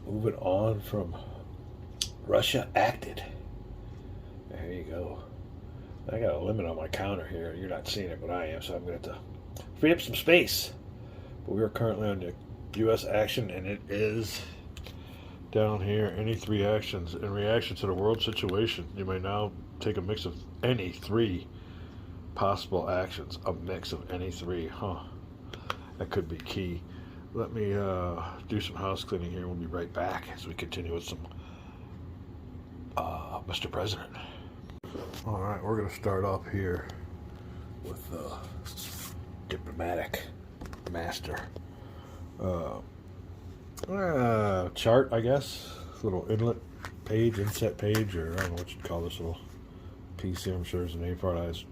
moving on from Russia acted. There you go. I got a limit on my counter here. You're not seeing it, but I am, so I'm going to have to free up some space. But we are currently on the U.S. action, and it is down here. Any three actions in reaction to the world situation. You may now take a mix of any three possible actions. A mix of any three. Huh. That could be key. Let me do some house cleaning here. We'll be right back as we continue with some Mr. President. All right, we're going to start off here with diplomatic master chart, I guess. Little inlet page, inset page, or I don't know what you'd call this little piece here. I'm sure there's a name for it.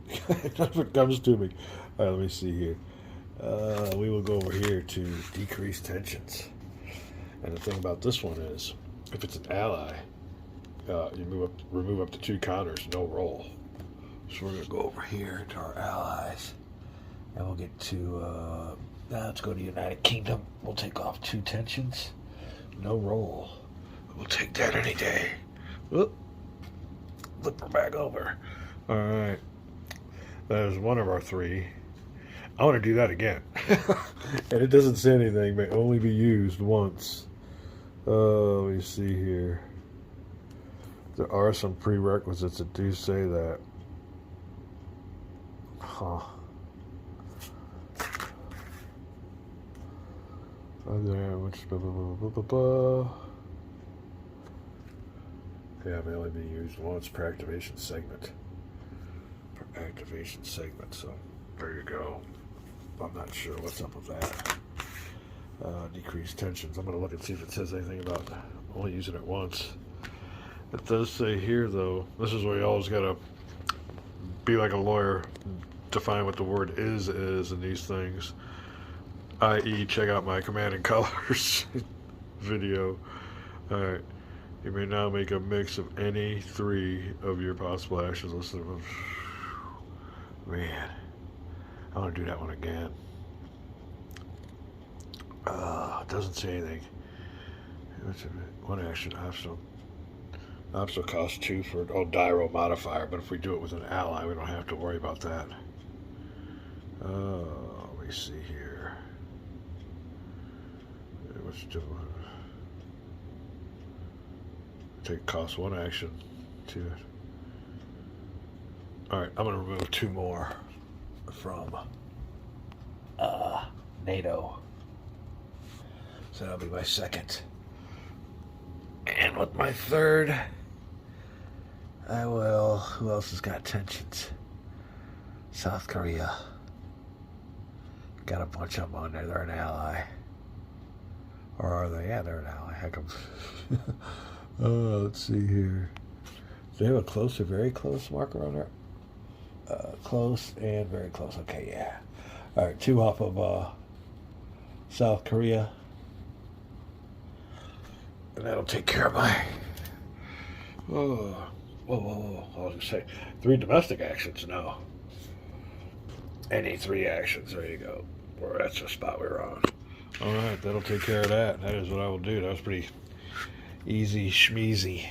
None of it comes to me. All right, let me see here. We will go over here to decrease tensions. And the thing about this one is, if it's an ally, you remove up to 2 counters, no roll. So we're going to go over here to our allies, and we'll get to, let's go to United Kingdom. We'll take off 2 tensions, no roll. We'll take that any day. Whoop. Flip her back over. All right. That is one of our 3. I want to do that again. And it doesn't say anything, may only be used once. Let me see here. There are some prerequisites that do say that. Huh. Yeah, may only be used once per activation segment. Per activation segment, so there you go. I'm not sure what's up with that. Decrease tensions. I'm going to look and see if it says anything about only using it once. It does say here, though, this is where you always got to be like a lawyer, define what the word is in these things, i.e. check out my Command and Colors video. Alright, you may now make a mix of any 3 of your possible actions. Listen, man, I want to do that one again. It doesn't say anything. One action, optional cost 2 for Dyro modifier, but if we do it with an ally, we don't have to worry about that. Let me see here. What's doing? Take cost 1 action. 2. All right, I'm going to remove 2 more from NATO. So that'll be my 2nd. And with my 3rd, I will. Who else has got tensions? South Korea. Got a bunch of them on there. They're an ally. Or are they? Yeah, they're an ally. Heck, let's see here. Do they have a close or very close marker on there? Close and very close. Okay, yeah. All right, 2 off of South Korea. And that'll take care of my... Whoa. I was going to say 3 domestic actions. No. Any 3 actions. There you go. Or that's the spot we were on. All right, that'll take care of that. That is what I will do. That was pretty easy schmeezy.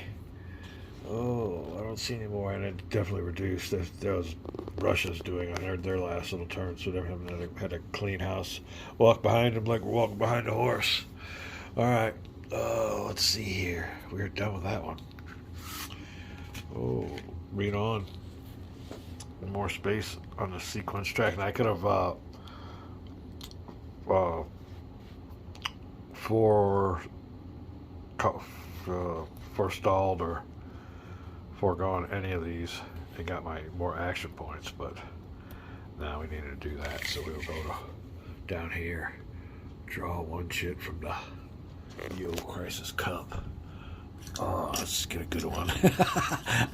Oh, I don't see any more, and it definitely reduced. That was Russia's doing on their last little turn, so they had a clean house. Walk behind them like we're walking behind a horse. All right. Let's see here. We're done with that one. Oh, read on. More space on the sequence track. And I could have forestalled or foregone any of these and got my more action points, but now we needed to do that, so we'll go down here, draw 1 chit from the Yo Crisis Cup. Oh, let's get a good one.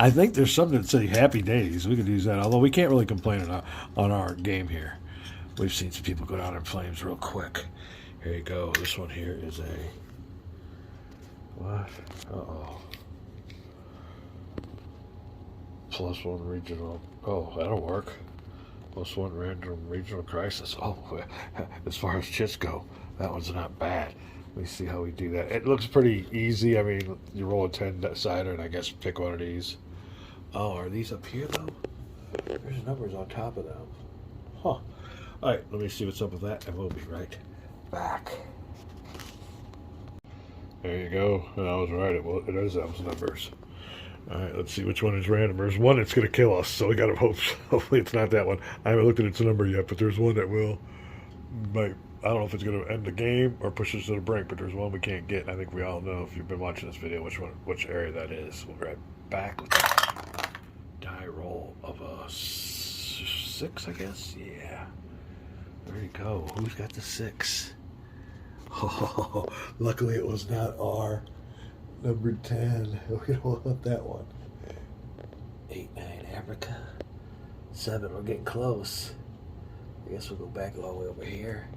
I think there's something that say Happy Days. We could use that, although we can't really complain on our game here. We've seen some people go down in flames real quick. Here you go. This one here is a... What? Uh-oh. +1 regional... Oh, that'll work. +1 random regional crisis. Oh, as far as chits go, that one's not bad. Let me see how we do that. It looks pretty easy. I mean, you roll a 10-sider and I guess pick one of these. Oh, are these up here though? There's numbers on top of them. Huh. Alright, let me see what's up with that and we'll be right back. There you go. I was right. It is those numbers. Alright, let's see which one is random. There's one that's going to kill us, so we got to hope. Hopefully it's not that one. I haven't looked at its number yet, but there's one that will. I don't know if it's going to end the game or push us to the brink, but there's one we can't get. And I think we all know, if you've been watching this video, which area that is. We'll be right back with a die roll of a 6, I guess. Yeah. There you go. Who's got the 6? Oh, luckily it was not our number 10. We don't want that one. 8, 9, Africa. 7, we're getting close. I guess we'll go back all the way over here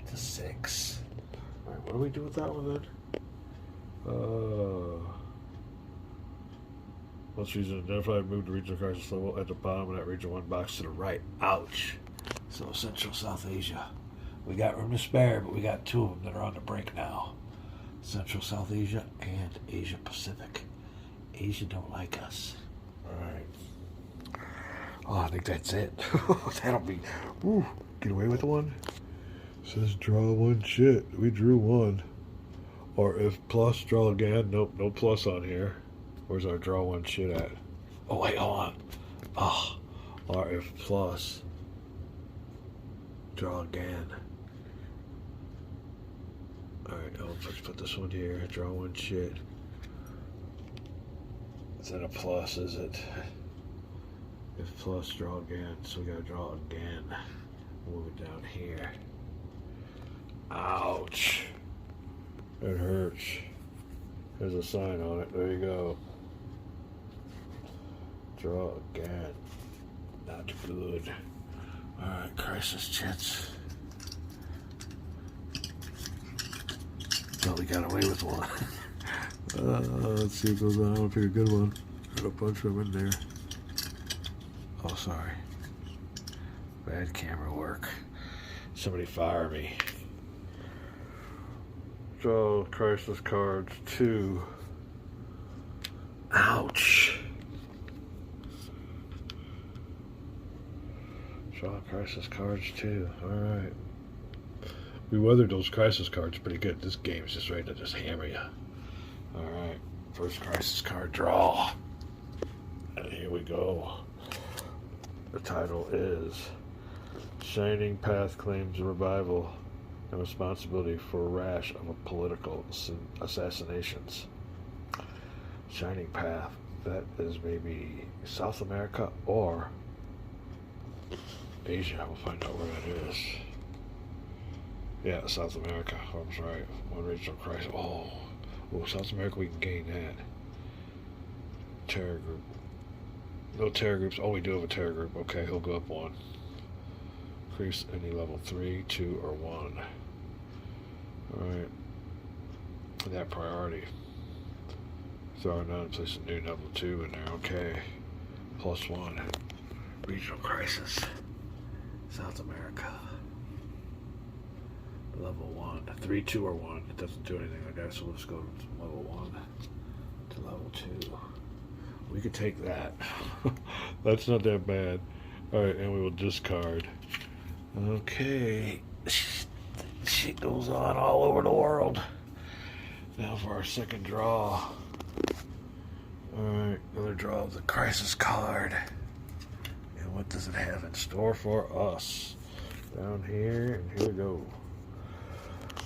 to 6. Alright, what do we do with that one then? Once region identified, move to regional crisis level at the bottom of that region 1 box to the right. Ouch. So Central South Asia. We got room to spare, but we got 2 of them that are on the brink now. Central South Asia and Asia Pacific. Asia don't like us. Alright. Oh, I think that's it. That'll be... Ooh, get away with one. Says draw 1 shit. We drew 1. Or if plus, draw again. Nope, no plus on here. Where's our draw 1 shit at? Oh, wait, hold on. Oh. Or if plus, draw again. Alright, let's put this one here. Draw 1 shit. Is that a plus, is it? If plus, draw again. So we gotta draw again. Move it down here. Ouch. It hurts. There's a sign on it. There you go. Draw again. Not good. Alright, crisis chits. Thought we got away with one. Let's see what goes on. I'll pick a good one. Got a bunch of them in there. Oh, sorry. Bad camera work. Somebody fire me. Draw crisis cards 2. Ouch. Draw crisis cards 2. Alright. We weathered those crisis cards pretty good. This game's just ready to just hammer you. Alright. First crisis card draw. And here we go. The title is Shining Path Claims Revival and Responsibility for a Rash of Political Assassinations. Shining Path. That is maybe South America or Asia. We'll find out where that is. Yeah, South America. I was right. One regional crisis. Oh, South America, we can gain that. Terror group. No terror groups. Oh, we do have a terror group. Okay, he'll go up 1. Increase any level 3, 2, or 1. Alright. That priority. Throw another place a new level 2 in there. Okay. +1. Regional crisis. South America. Level 1. 3, 2, or 1. It doesn't do anything like that, so we'll just go to level 1 to level 2. We could take that. That's not that bad. Alright, and we will discard. Okay. Shit goes on all over the world. Now for our second draw. Alright, another draw of the crisis card. And what does it have in store for us? Down here, and here we go.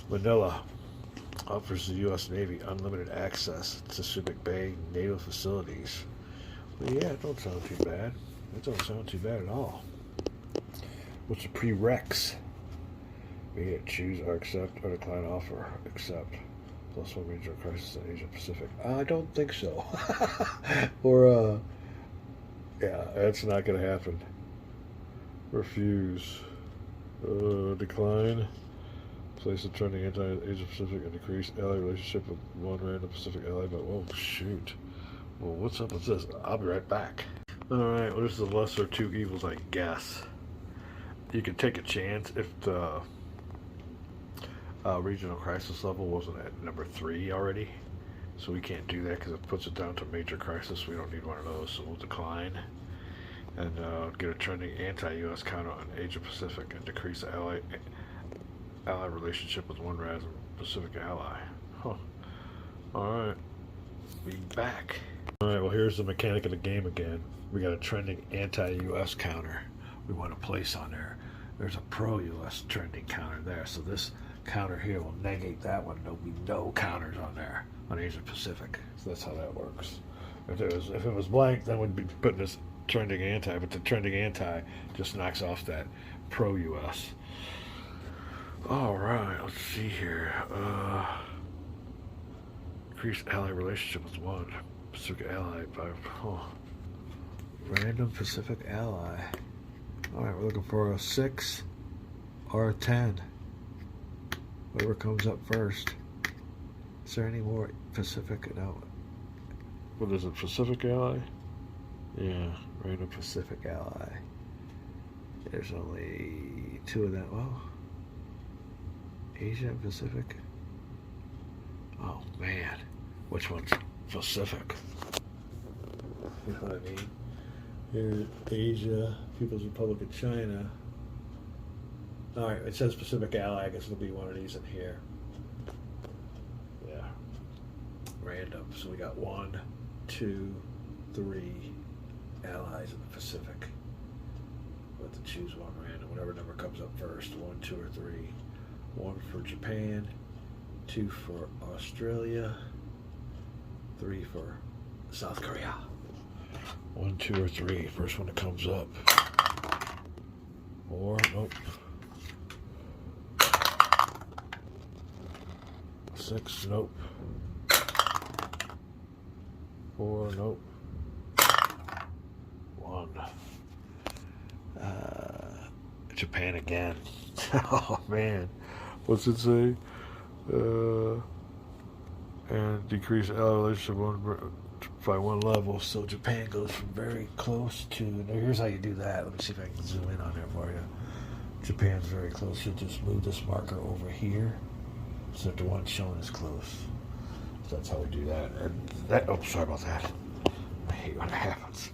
Manila offers the U.S. Navy unlimited access to Subic Bay naval facilities. Well, yeah, it don't sound too bad. It don't sound too bad at all. What's the prereqs? We hit choose or accept or decline offer. Accept. +1 regional crisis in Asia Pacific. I don't think so. Or, yeah, that's not going to happen. Refuse. Decline. Place a trending anti-Asia Pacific and decrease ally relationship with one random Pacific ally, but oh shoot. Well, what's up with this? I'll be right back. Alright, well, this is the lesser of 2 evils, I guess. You can take a chance if the Regional crisis level wasn't at number 3 already. So we can't do that because it puts it down to major crisis. We don't need one of those, so we'll decline. And get a trending anti-U.S. counter on Asia Pacific and decrease ally relationship with one RAS Pacific ally. Huh. Alright. Be back. Alright, well here's the mechanic of the game again. We got a trending anti-U.S. counter we want to place on there. There's a pro-U.S. trending counter there, so this counter here will negate that one. There'll be no counters on there on Asia Pacific. So that's how that works. If it was blank, then we'd be putting this trending anti, but the trending anti just knocks off that pro-U.S. Alright, let's see here. Increase ally relationship with one Pacific ally by random Pacific ally. Alright, we're looking for a 6 or a 10. Whatever comes up first. Is there any more Pacific? No. What is it, Pacific ally? Yeah, random Pacific ally. There's only 2 of them. Oh, Asia and Pacific. Oh man, which one's Pacific? You know what I mean? Here's Asia, People's Republic of China. Alright, it says Pacific ally. I guess it'll be one of these in here. Yeah. Random. So we got 1, 2, 3 allies in the Pacific. We'll have to choose one random, whatever number comes up first. 1, 2, or 3. 1 for Japan, 2 for Australia, 3 for South Korea. 1, 2, or 3. First one that comes up. 4, nope. 6, nope. 4, nope. 1. Japan again. Oh man. What's it say? And decrease ally relationship by 1 level. So Japan goes from very close to. Now here's how you do that. Let me see if I can zoom in on there for you. Japan's very close. You just move this marker over here so that the one shown is close. So that's how we do that. And that. Oh, sorry about that. I hate when it happens.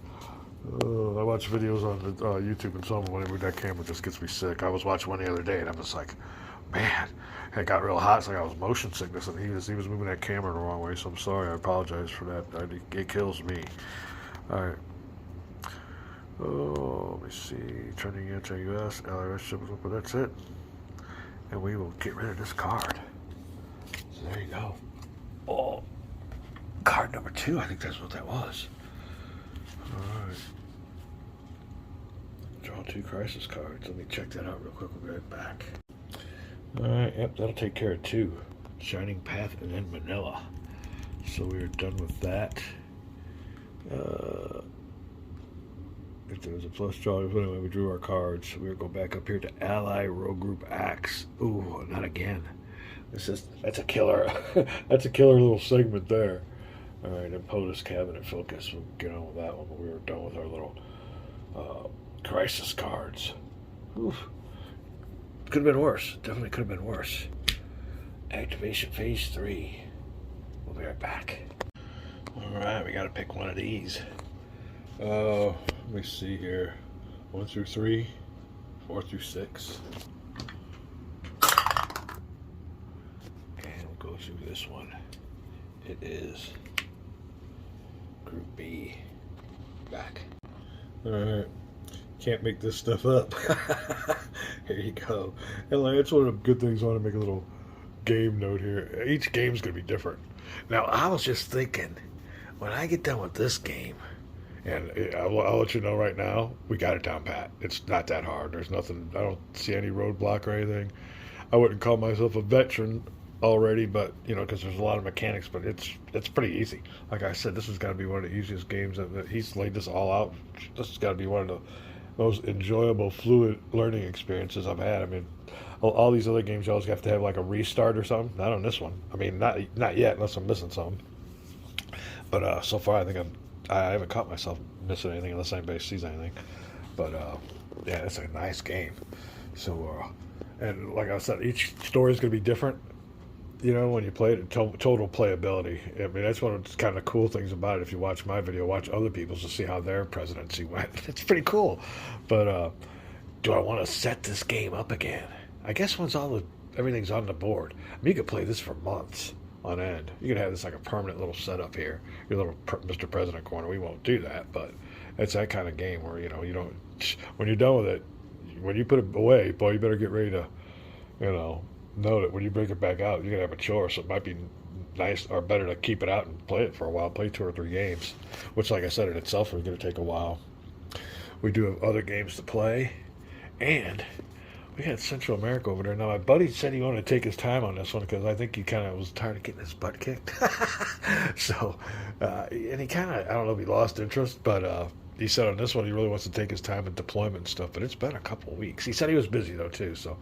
I watch videos on YouTube and some whenever that camera just gets me sick. I was watching one the other day and I'm just like, man, it got real hot. It's like I was motion sickness and he was moving that camera the wrong way. So I'm sorry. I apologize for that. It kills me. All right. Oh, let me see. Trending anti-U.S. ally relationship, but that's it. And we will get rid of this card. So there you go. Oh, card number 2. I think that's what that was. All right. Draw 2 crisis cards. Let me check that out real quick. We'll be right back. Alright, yep, that'll take care of 2. Shining Path and then Manila. So we are done with that. If there was a plus draw, anyway, we drew our cards. So we'll go back up here to Ally Row Group Axe. Ooh, not again. That's a killer. That's a killer little segment there. Alright, and POTUS Cabinet Focus. We'll get on with that one, but we were done with our little crisis cards. Oof. Could have been worse. Definitely could have been worse. Activation Phase 3. We'll be right back. Alright, we gotta pick one of these. Let me see here. 1 through 3, 4 through 6. And we'll go through this one. It is Group B. Back. Alright. Can't make this stuff up. Here you go. And like, that's one of the good things. I want to make a little game note here. Each game's going to be different. Now, I was just thinking, when I get done with this game, and I'll let you know right now, we got it down pat. It's not that hard. There's nothing, I don't see any roadblock or anything. I wouldn't call myself a veteran already, but, you know, because there's a lot of mechanics, but it's pretty easy. Like I said, this has got to be one of the easiest games that he's laid this all out. This has got to be one of the most enjoyable, fluid learning experiences I've had. I mean, all these other games, you always have to have like a restart or something. Not on this one. I mean, not yet, unless I'm missing something. But so far, I think I haven't caught myself missing anything unless anybody sees anything. But yeah, it's a nice game. So And like I said, each story is going to be different. You know, when you play it, total playability. I mean, that's one of the kind of cool things about it. If you watch my video, watch other people's to see how their presidency went. It's pretty cool. But do I want to set this game up again? I guess once everything's on the board, I mean, you could play this for months on end. You could have this like a permanent little setup here, your little Mr. President corner. We won't do that, but it's that kind of game where you don't. When you're done with it, when you put it away, boy, you better get ready to, know that when you bring it back out, you're gonna have a chore. So it might be nice or better to keep it out and play it for a while. Play 2 or 3 games, which, like I said, in itself is going to take a while. We do have other games to play, and we had Central America over there. Now, my buddy said he wanted to take his time on this one because I think he kind of was tired of getting his butt kicked. So, and he kind of, I don't know if he lost interest, but he said on this one he really wants to take his time with deployment and stuff. But it's been a couple of weeks. He said he was busy, though, too. So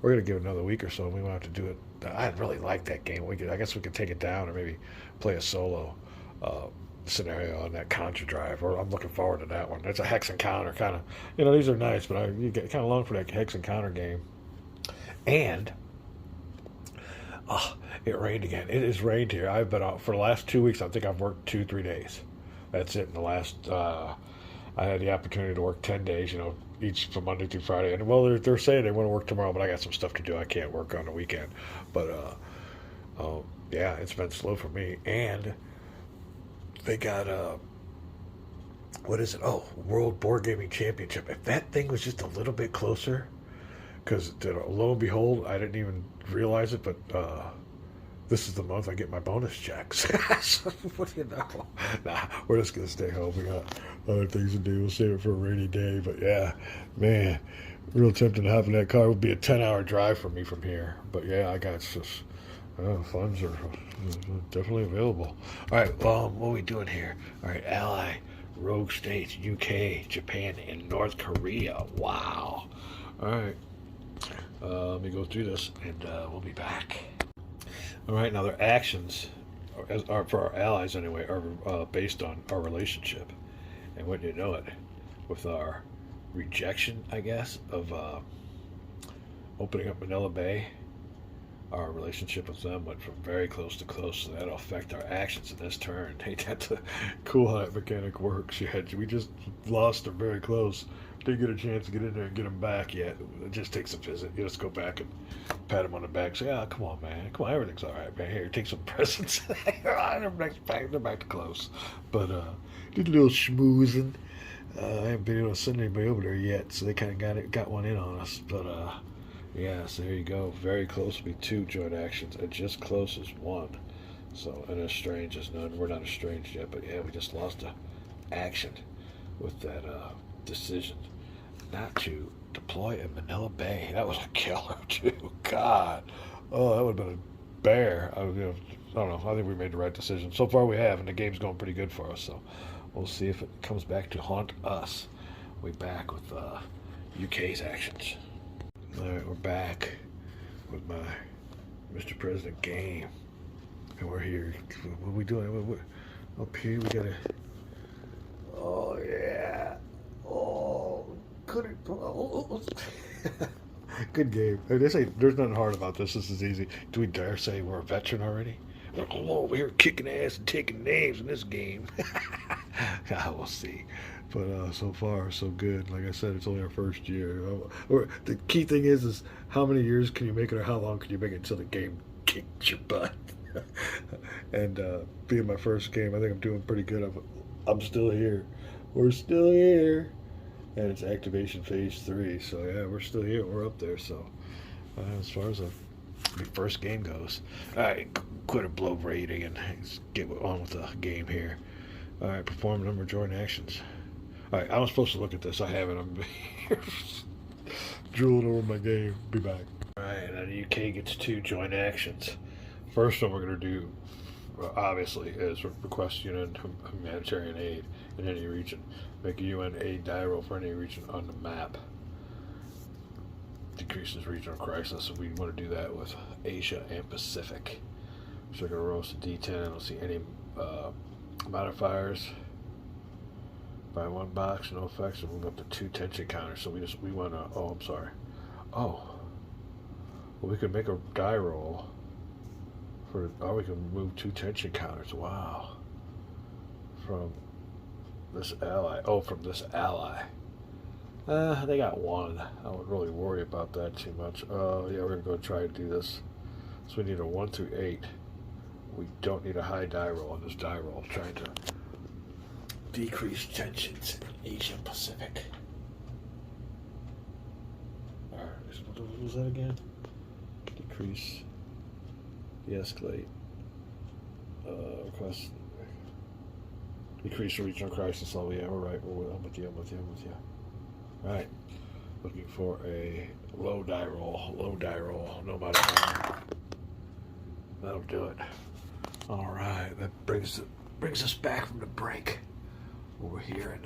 we're going to give it another week or so, and we won't have to do it. I really like that game. I guess we could take it down or maybe play a solo scenario on that Contra drive. Or I'm looking forward to that one. It's a hex and counter kind of. These are nice, but you get kind of long for that hex and counter game. And it rained again. It has rained here. I've been out for the last 2 weeks. I think I've worked 2-3 days. That's it. In the last, I had the opportunity to work 10 days. Each from Monday through Friday. And well, they're saying they want to work tomorrow, but I got some stuff to do. I can't work on the weekend. But yeah, it's been slow for me. And they got what is it? Oh, World Board Gaming Championship. If that thing was just a little bit closer, because lo and behold, I didn't even realize it, but this is the month I get my bonus checks. So, what do you know? Nah, we're just gonna stay home. We got other things to do. We'll save it for a rainy day. But yeah, man, real tempting to hop in that car. It would be a 10-hour drive for me from here. But yeah, I got just funds are definitely available. All right, well, what are we doing here? All right, Ally, Rogue States, UK, Japan, and North Korea. Wow. All right, let me go through this, and we'll be back. All right, now their actions, are for our allies anyway, are based on our relationship. And wouldn't you know it, with our rejection, I guess, of opening up Manila Bay, our relationship with them went from very close to close, so that'll affect our actions in this turn. Ain't that cool how that mechanic works? We just lost her very close. Didn't get a chance to get in there and get him back yet. It just takes a visit. You just go back and pat him on the back. Say, come on, man. Come on, everything's all right, man. Here, take some presents. They're back to close. But did a little schmoozing. I haven't been able to send anybody over there yet, so they kind of got one in on us. But yeah, so there you go. Very close to be 2 joint actions, and just close as 1. So, and as strange as none. We're not estranged yet, but yeah, we just lost a action with that decision not to deploy in Manila Bay. That was a killer too. God, oh, that would have been a bear. I don't know. I think we made the right decision so far. We have, and the game's going pretty good for us. So we'll see if it comes back to haunt us. We're back with UK's actions. All right, we're back with my Mr. President game, and we're here. What are we doing? Up here, we gotta. Oh yeah. Oh, couldn't. Oh. Good game. There's nothing hard about this. This is easy. Do we dare say we're a veteran already? We're over here kicking ass and taking names in this game. We'll see. But so far, so good. Like I said, it's only our first year. The key thing is how many years can you make it, or how long can you make it until the game kicks your butt? And being my first game, I think I'm doing pretty good. I'm still here. We're still here. And it's activation phase 3. So yeah, we're still here. We're up there. So as far as the first game goes, all right, quit a blow rating and get on with the game here. All right, perform a number of joint actions. All right, I was supposed to look at this. I haven't. I'm here drooling over my game. Be back. All right, now the UK gets 2 joint actions. First one we're going to do, obviously, is request UN humanitarian aid in any region. Make a UN aid die roll for any region on the map. Decreases regional crisis. We want to do that with Asia and Pacific. So we're going to roll us a D10. I don't see any modifiers. Buy 1 box, no effects, and move up to 2 tension counters. So we want to. Oh, I'm sorry. Oh. Well, we could make a die roll for, or we can move 2 tension counters. Wow. From this ally. Oh, from this ally. They got 1. I wouldn't really worry about that too much. Yeah, we're going to go try to do this. So we need a 1 through 8. We don't need a high die roll on this die roll. Trying to decrease tensions in Asia Pacific. Alright, what was that again? Decrease, de-escalate, request, decrease the regional crisis level. Yeah, we're right. I'm with you. Alright, looking for a low die roll, no matter what. That'll do it. Alright, that brings us back from the break over here and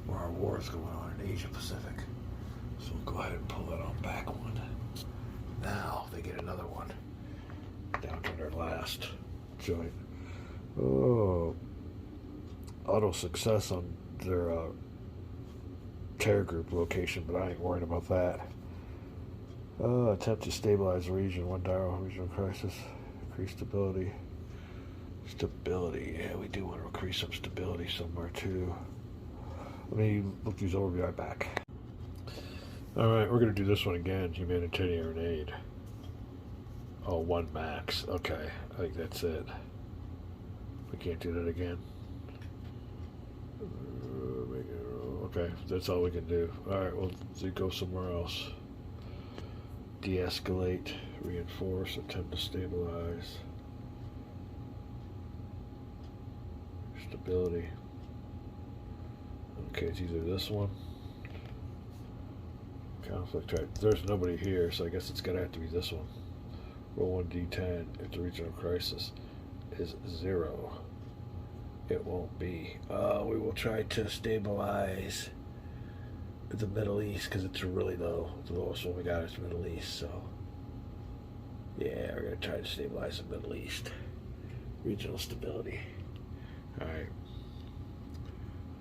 where our war is going on in Asia Pacific. So we'll go ahead and pull that on back one. Now they get another one down to their last joint. Oh, auto success on their terror group location, but I ain't worried about that. Attempt to stabilize the region. 1 dial regional crisis. Increase stability. Stability. Yeah, we do want to increase some stability somewhere too. Let me look these over. Be right back. Alright, we're going to do this one again. Humanitarian aid. Oh, 1 max. Okay, I think that's it. We can't do that again. Okay, that's all we can do. Alright, well, go somewhere else. De-escalate, reinforce, attempt to stabilize. Stability. Okay, it's either this one. Conflict, right. There's nobody here, so I guess it's going to have to be this one. Roll 1d10 if the regional crisis is 0. It won't be. We will try to stabilize the Middle East because it's really low. The lowest one we got is Middle East, so yeah, we're going to try to stabilize the Middle East. Regional stability. Alright.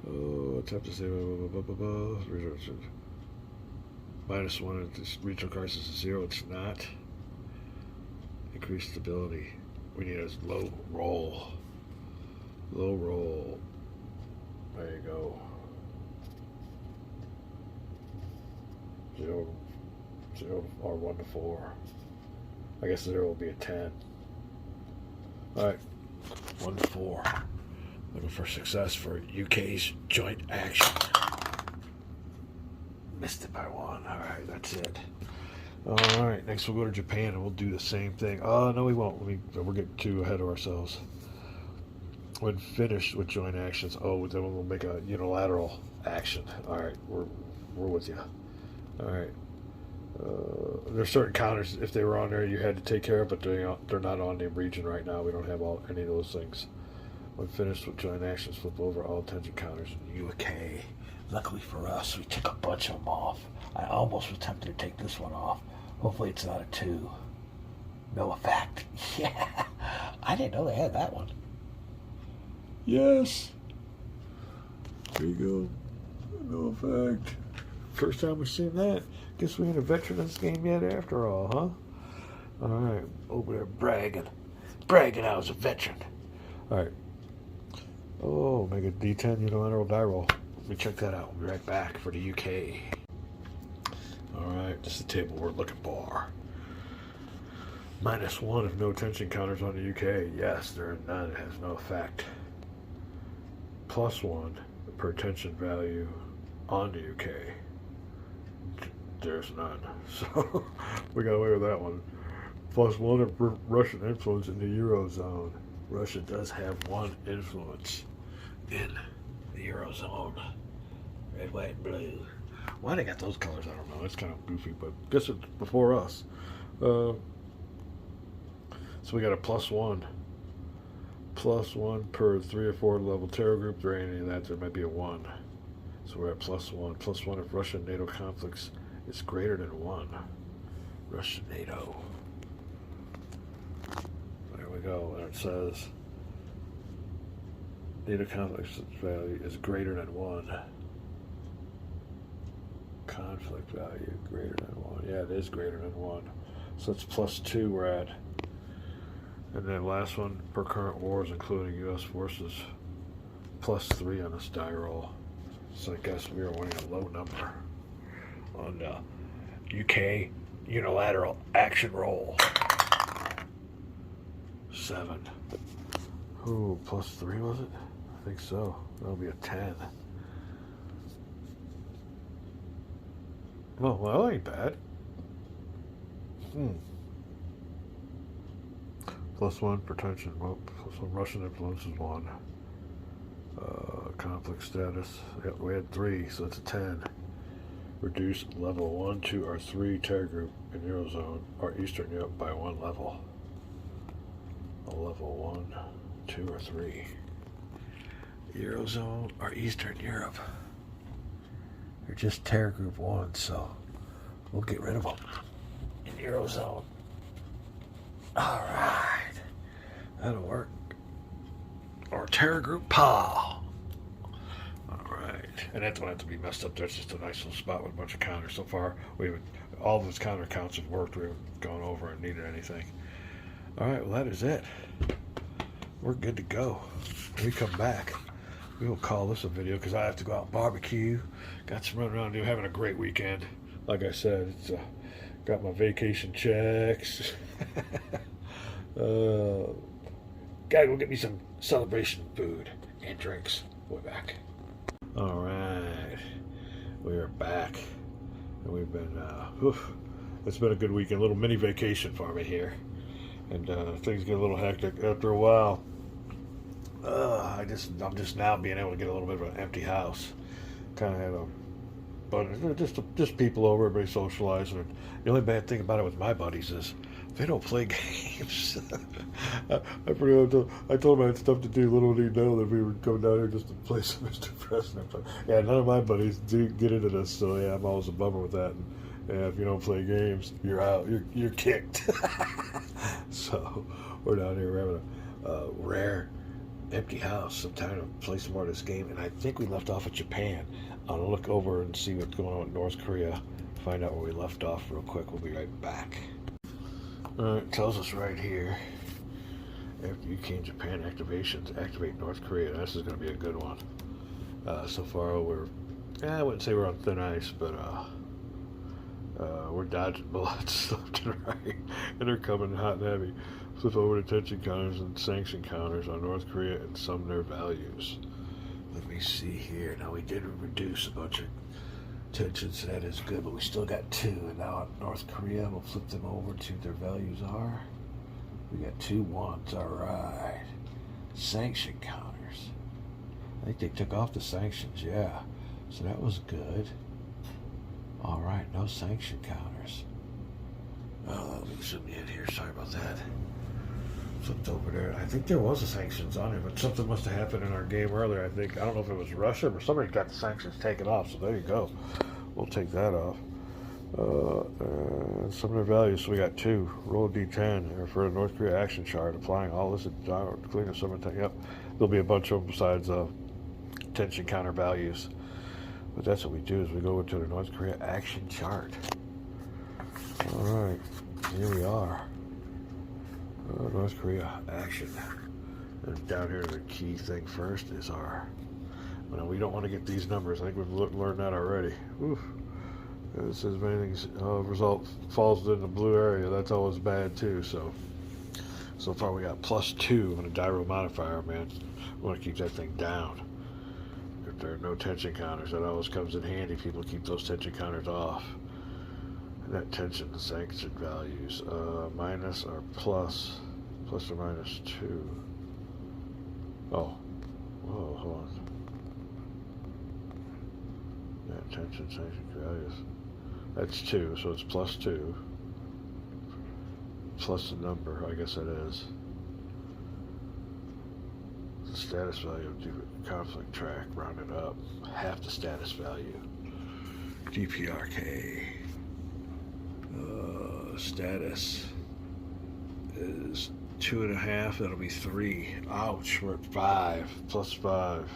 Oh, attempt to stabilize. -1 if this regional crisis is 0. It's not. Increase stability. We need a low roll. Low roll. There you go. 0 or 1 to 4. I guess 0 will be a 10. Alright. 1 to 4. Looking for success for UK's joint action. Missed it by 1. Alright, that's it. Alright, next we'll go to Japan and we'll do the same thing. Oh, no we won't. We're getting too ahead of ourselves. When finished with joint actions, then we'll make a unilateral action. Alright, we're with you. Alright. There's certain counters, if they were on there, you had to take care of, but they're not on the region right now. We don't have any of those things. When finished with joint actions, flip over all attention counters in UK. Luckily for us, we took a bunch of them off. I almost was tempted to take this one off. Hopefully it's not a 2. No effect. Yeah. I didn't know they had that one. Yes. There you go. No effect. First time we've seen that. Guess we ain't a veteran in this game yet after all, huh? Alright. Over there bragging. Bragging I was a veteran. Alright. Oh, make a D10 unilateral die roll. Let me check that out. We'll be right back for the UK. Alright, this is the table we're looking for. -1 if no tension counters on the UK. Yes, there are none. It has no effect. +1 per tension value on the UK. There's none. So we got away with that one. +1 of Russian influence in the Eurozone. Russia does have 1 influence in the Eurozone. Red, white, and blue. Why they got those colors, I don't know. It's kind of goofy, but I guess it's before us. So we got a +1. +1 per 3 or 4 level terror group. There ain't any of that. There might be a 1. So we're at +1. +1 if Russian NATO conflicts is greater than 1. Russian NATO. There we go. And it says NATO conflicts value is greater than 1. Conflict value greater than 1. 1. Yeah, it is greater than 1. So it's +2 we're at. And then last one, per current wars, including U.S. forces, +3 on this die roll. So I guess we are winning a low number on the UK unilateral action roll. 7. Ooh, +3 was it? I think so. That'll be a 10. Oh, well, that ain't bad. +1 pretension. Well, +1 Russian influence is 1. Conflict status. Yep, we had 3, so it's a 10. Reduce level 1, 2, or 3 terror group in Eurozone or Eastern Europe by 1 level. A level 1, 2, or 3. Eurozone or Eastern Europe. They're just terror group 1, so we'll get rid of them in Eurozone. Alright. That'll work. Or terror group PAW. Alright. And that don't have to be messed up. That's just a nice little spot with a bunch of counters. So far, all of those counter counts have worked. We haven't gone over and needed anything. Alright, well, that is it. We're good to go. When we come back, we will call this a video because I have to go out and barbecue. Got some running around to do. Having a great weekend. Like I said, it's got my vacation checks. Gotta go get me some celebration food and drinks. We're back. Alright. We are back. And we've been, it's been a good weekend. A little mini vacation for me here. And things get a little hectic after a while. I'm just now being able to get a little bit of an empty house. Kind of had but just people over, everybody socializing. And the only bad thing about it with my buddies is they don't play games. I told them I had stuff to do. Little did they know that we would come down here just to play some Mr. President. But yeah, none of my buddies do get into this, so yeah, I'm always a bummer with that. And yeah, if you don't play games, you're out. You're kicked. So we're down here. We're having a rare empty house. I'm trying to play some more of this game, and I think we left off at Japan. I'll look over and see what's going on with North Korea. Find out where we left off real quick. We'll be right back. Alright, it tells us right here. After UK and Japan activations, activate North Korea. This is going to be a good one. So far, I wouldn't say we're on thin ice, but we're dodging bullets left and right, and they're coming hot and heavy. Flip over to tension counters and sanction counters on North Korea and sum their values. Let me see here. Now, we did reduce a bunch of tensions, so that is good, but we still got 2. And now on North Korea, we'll flip them over to what their values are. We got 2 1s. All right. Sanction counters. I think they took off the sanctions, yeah. So that was good. All right, no sanction counters. Let me zoom in here. Sorry about that. Flipped over there. I think there was a sanctions on it, but something must have happened in our game earlier. I don't know if it was Russia, but somebody got the sanctions taken off. So there you go. We'll take that off. Some of their values. So we got 2. Roll a D10 for a North Korea action chart. Applying all this clean of summertime. Yep. There'll be a bunch of them besides tension counter values. But that's what we do is we go into the North Korea action chart. All right. Here we are. North Korea action. And down here, the key thing first is our. Well, we don't want to get these numbers. I think we've learned that already. Oof. It says if anything result falls in the blue area, that's always bad too. So far we got +2 on a die roll modifier, man. We want to keep that thing down. If there are no tension counters, that always comes in handy. People keep those tension counters off. Net tension and sanction values, minus or plus or minus 2. Oh, whoa, hold on. Net tension, sanction values. That's 2, so it's +2. Plus the number, I guess it is. The status value of conflict track, rounded up. Half the status value. DPRK. Status is 2.5. That'll be 3. Ouch, we're at 5. +5.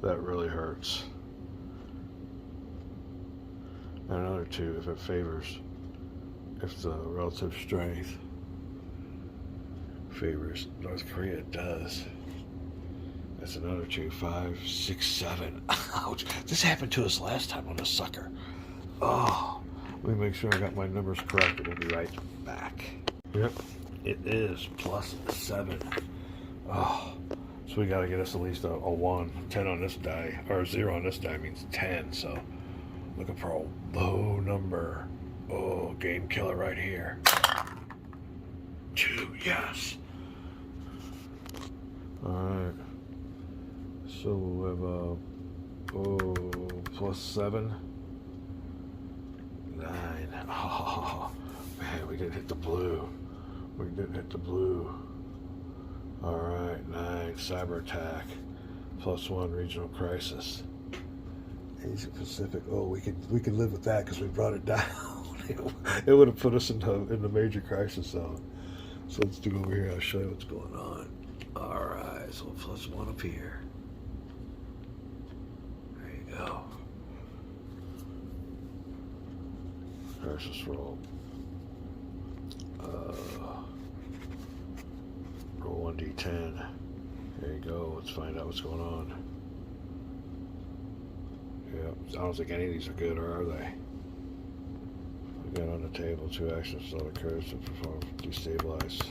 That really hurts. And another 2 if it favors if the relative strength favors North Korea. It does. That's another 2, 5, 6, 7. Ouch. This happened to us last time on this sucker. Oh, let me make sure I got my numbers correct. We'll be right back. Yep, it is +7. Oh, so we got to get us at least a 1. 10 on this die, or 0 on this die means 10. So looking for a low number. Oh, game killer right here. 2, yes. All right. So we'll have +7. 9. Oh man, we didn't hit the blue. We didn't hit the blue. All right, 9. Cyber attack. +1 regional crisis. Asia Pacific. Oh, we could live with that because we brought it down. It would have put us in the major crisis zone. So let's do over here. I'll show you what's going on. All right, so +1 up here. There you go. Crisis roll. Roll 1d10. There you go. Let's find out what's going on. Yeah, I don't think any of these are good, or are they? We got on the table 2 actions that occurs to perform destabilize.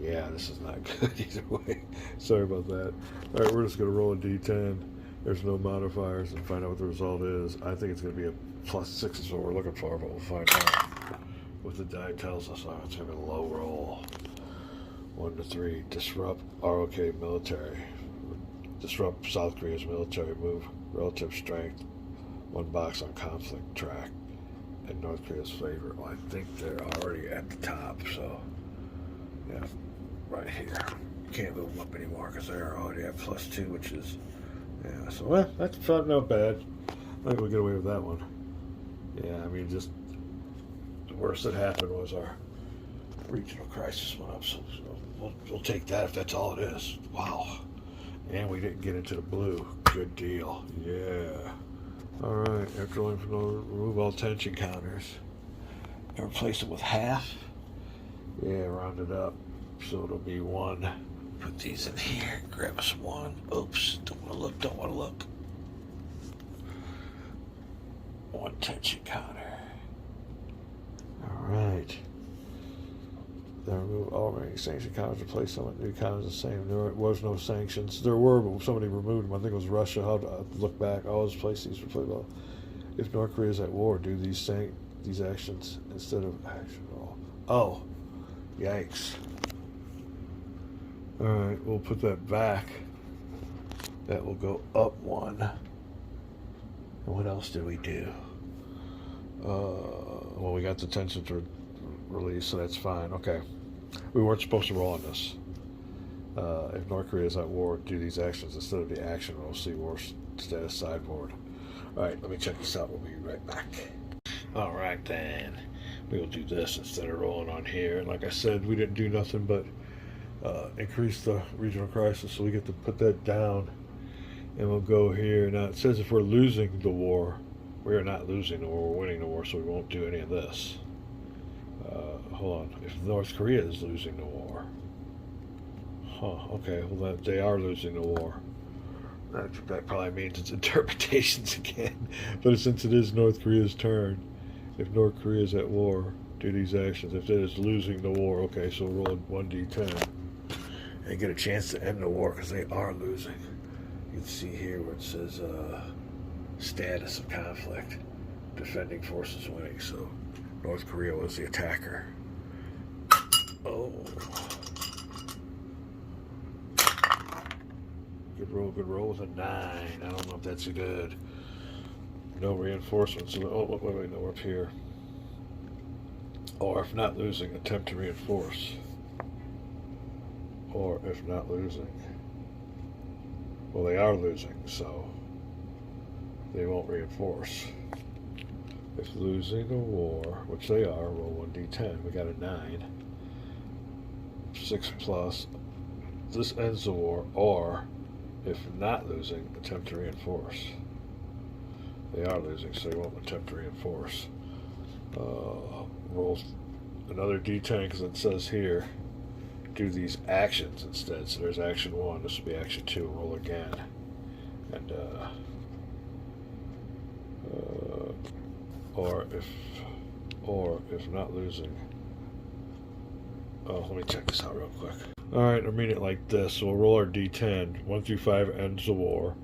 Yeah, this is not good either way. Sorry about that. All right, we're just going to roll a d10. There's no modifiers and find out what the result is. I think it's going to be a +6 is what we're looking for, but we'll find out what the die tells us. Oh, it's going to be a low roll. 1 to 3. Disrupt ROK military. Disrupt South Korea's military move. Relative strength. 1 box on conflict track. In North Korea's favor. Well, I think they're already at the top, so yeah, right here. Can't move them up anymore because they're already at +2, which is, yeah, so well, that's not bad. I think we'll get away with that one. Yeah, I mean, just the worst that happened was our regional crisis went up, so we'll take that if that's all it is. Wow. And we didn't get into the blue. Good deal. Yeah. All right, after remove all tension counters and replace them with half. Yeah, round it up. So it'll be 1. Put these in here. Grab us 1. Oops, don't want to look, don't want to look. 1 tension counter. All right. Then remove all remaining sanction counters, replace them with new counters the same. There was no sanctions. There were, but somebody removed them. I think it was Russia. I'll look back. I'll just place these. If North Korea is at war, do these actions instead of action roll. Oh, yikes. All right, we'll put that back. That will go up 1. And what else did we do? Well, we got the tension to release, so that's fine. Okay. We weren't supposed to roll on this. If North Korea is at war, do these actions instead of the action roll. See war status sideboard. All right, let me check this out. We'll be right back. All right, then. We'll do this instead of rolling on here. And like I said, we didn't do nothing but increase the regional crisis, so we get to put that down. And we'll go here. Now, it says if we're losing the war, we are not losing the war. We're winning the war, so we won't do any of this. Hold on. If North Korea is losing the war. Huh, okay. Well, they are losing the war. That probably means it's interpretations again. But since it is North Korea's turn, if North Korea is at war, do these actions. If it is losing the war, okay, so roll 1d10 and get a chance to end the war because they are losing. You can see here where it says status of conflict. Defending forces winning, so North Korea was the attacker. Oh. Good roll with a 9. I don't know if that's a good. No reinforcements. So, wait, no, we're up here. Or if not losing, attempt to reinforce. Or if not losing. Well, they are losing, so they won't reinforce. If losing the war, which they are, roll 1d10. We got a 9. 6 plus. This ends the war, or if not losing, attempt to reinforce. They are losing, so they won't attempt to reinforce. Roll another D10 because it says here, do these actions instead. So there's action 1. This will be action 2. Roll again. And, or if not losing. Oh, let me check this out real quick. Alright, I mean it like this. So we'll roll our D10. 1 through 5 ends the war.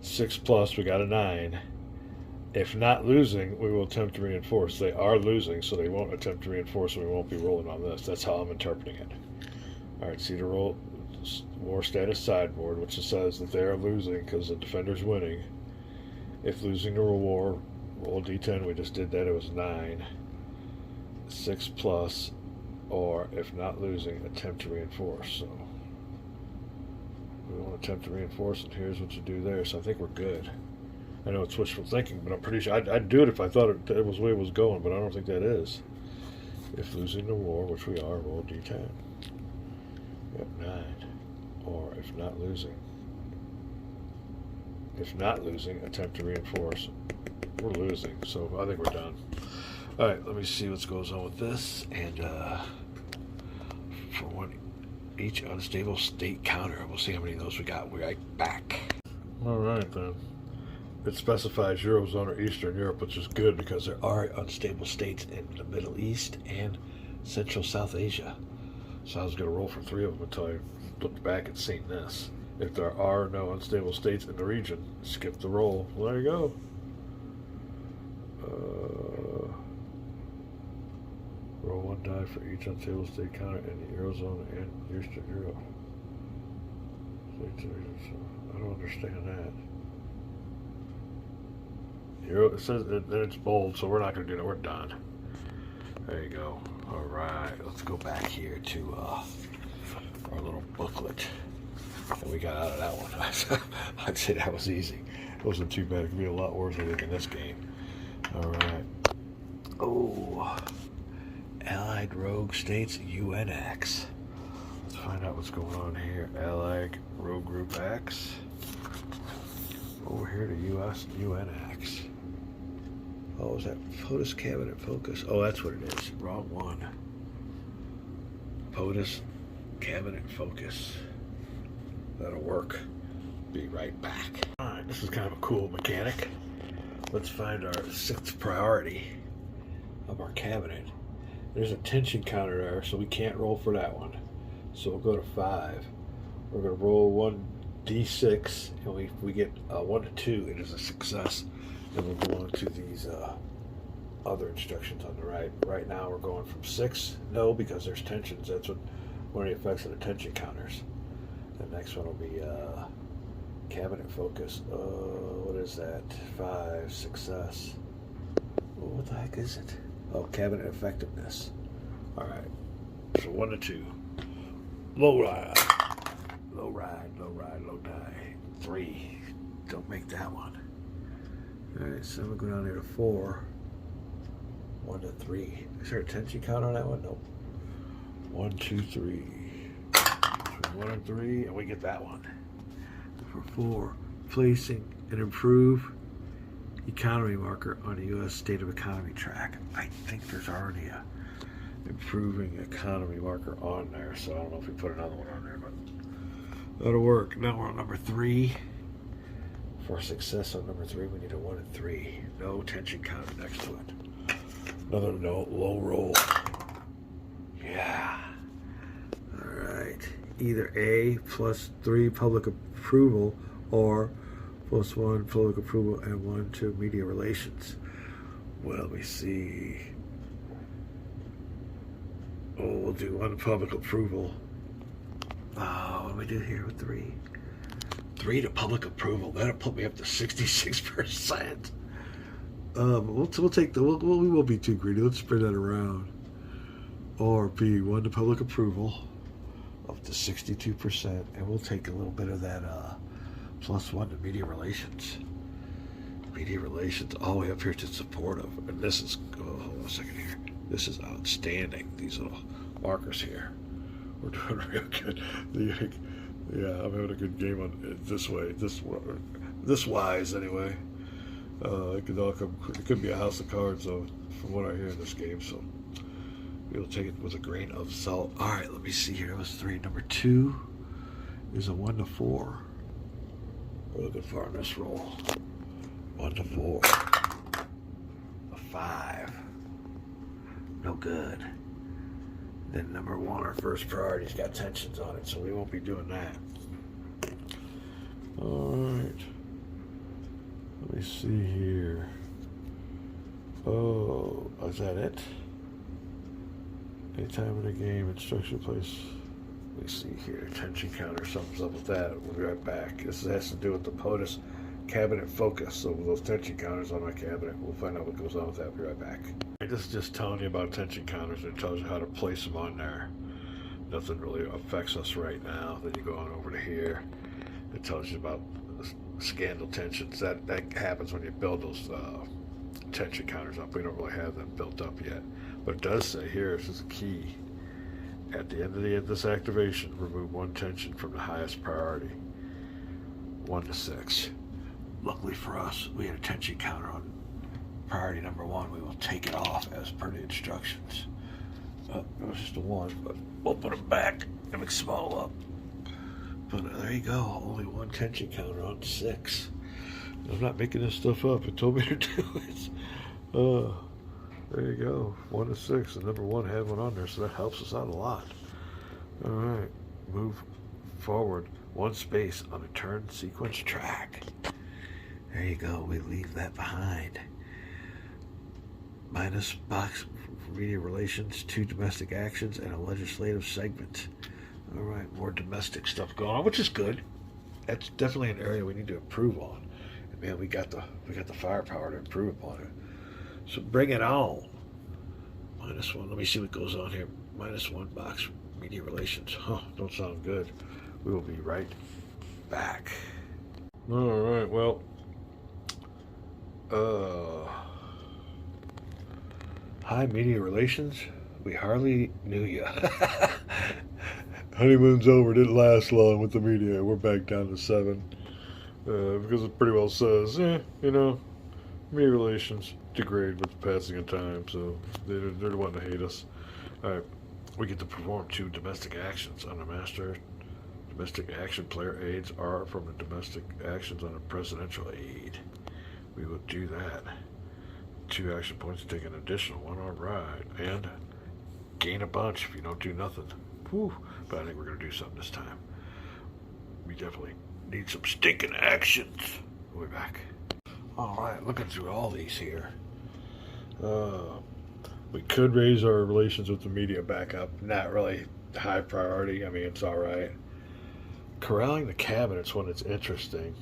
6 plus, we got a 9. If not losing, we will attempt to reinforce. They are losing, so they won't attempt to reinforce, and we won't be rolling on this. That's how I'm interpreting it. Alright, see the roll war status sideboard, which says that they are losing because the defender's winning. If losing the war, roll D10. We just did that. It was 9. 6 plus, or if not losing, attempt to reinforce. So we won't attempt to reinforce, and here's what you do there. So I think we're good. I know it's wishful thinking, but I'm pretty sure I'd do it if I thought it was the way it was going, but I don't think that is. If losing the war, which we are, roll D10. Yep, 9. Or if not losing. If not losing, attempt to reinforce. We're losing, so I think we're done. Alright, let me see what goes on with this. And for one, each unstable state counter, we'll see how many of those we got. We're right back. Alright then. It specifies Eurozone or Eastern Europe, which is good because there are unstable states in the Middle East and Central South Asia. So I was going to roll for 3 of them until I looked back and seen this. If there are no unstable states in the region, skip the roll. Well, there you go. Roll 1 die for each unstable state counter in the Eurozone and Eastern Europe. I don't understand that. It says that it's bold, so we're not going to do that. We're done. There you go. All right, let's go back here to our little booklet that we got out of that one. I'd say that was easy. It wasn't too bad. It could be a lot worse, I think, in this game. All right. Oh, Allied Rogue States UN X. Let's find out what's going on here. Allied Rogue Group X. Over here to US UN X. Oh, is that POTUS Cabinet Focus? Oh, that's what it is. Wrong one. POTUS Cabinet Focus. That'll work. Be right back. Alright, this is kind of a cool mechanic. Let's find our 6th priority of our cabinet. There's a tension counter there, so we can't roll for that one. So we'll go to 5. We're going to roll 1d6, and if we get 1 to 2, it is a success. Then we'll go on to these other instructions on the right. Right now we're going from 6, no, because there's tensions. That's one of the effects of the tension counters. The next one will be cabinet focus. What is that? 5, success. Oh, what the heck is it? Oh, cabinet effectiveness. Alright, so 1 to 2. Low ride, low die. 3, don't make that one. Alright, so we'll go down there to 4. 1 to 3. Is there a tension count on that one? Nope. 1, 2, 3. So 1 and 3, and we get that one. For 4, placing an improve economy marker on the U.S. State of Economy track. I think there's already a improving economy marker on there, so I don't know if we put another one on there, but that'll work. Now we're on number 3. For success on number 3, we need a 1 and 3. No tension counter next to it. Another no low roll. Yeah. Alright. Either A plus 3 public approval or plus 1 public approval and 1 to media relations. Well, let me see. Oh, we'll do 1 public approval. What do we do here with 3? 3 to public approval. That'll put me up to 66%. We'll take the. We won't be too greedy. Let's spread that around. Or B, 1 to public approval, up to 62%, and we'll take a little bit of that plus 1 to media relations. Media relations all the way up here to supportive, and this is. Oh, hold on a second here. This is outstanding. These little markers here. We're doing real good. Yeah, I'm having a good game on it this way. This wise anyway. It could be a house of cards, though, from what I hear in this game. So We'll take it with a grain of salt. All right, let me see here. That was 3. Number 2 is a 1 to 4. We're looking for on this roll. 1 to 4. A 5. No good. Then number 1, our first priority's got tensions on it, so we won't be doing that. All right. Let me see here. Oh, is that it? Anytime in the game, instruction place. Let me see here. Tension counter, something's up with that. We'll be right back. This has to do with the POTUS cabinet focus. So with those tension counters on my cabinet, we'll find out what goes on with that. We'll be right back. This is just telling you about tension counters. It tells you how to place them on there. Nothing really affects us right now. Then you go on over to here. It tells you about scandal tensions. That happens when you build those tension counters up. We don't really have them built up yet. But it does say here, this is a key. At the end of this activation, remove 1 tension from the highest priority. 1 to 6. Luckily for us, we had a tension counter on priority number 1. We will take it off as per the instructions. It was just a 1, but we'll put them back and mix them all up. But there you go, only 1 tension counter on 6. I'm not making this stuff up. It told me to do it. There you go, 1 to 6, and number 1 had one on there, so that helps us out a lot. All right, move forward 1 space on a turn sequence track. There you go, we leave that behind. Minus box for media relations, 2 domestic actions, and a legislative segment. All right, more domestic stuff going on, which is good. That's definitely an area we need to improve on. And man, we got the firepower to improve upon it. So bring it on. -1. Let me see what goes on here. -1 box media relations. Huh, don't sound good. We will be right back. All right, well, hi, media relations. We hardly knew you. Honeymoon's over. Didn't last long with the media. We're back down to 7 because it pretty well says, media relations degrade with the passing of time, so they're the one to hate us. All right, we get to perform 2 domestic actions on the master. Domestic action player aids are from the domestic actions on a presidential aid. We will do that. 2 action points to take an additional 1. All right, and gain a bunch if you don't do nothing. Whew. But I think we're going to do something this time. We definitely need some stinking actions. We'll be back. All right, looking through all these here. We could raise our relations with the media back up. Not really high priority. I mean, it's all right. Corralling the cabinet's when it's interesting.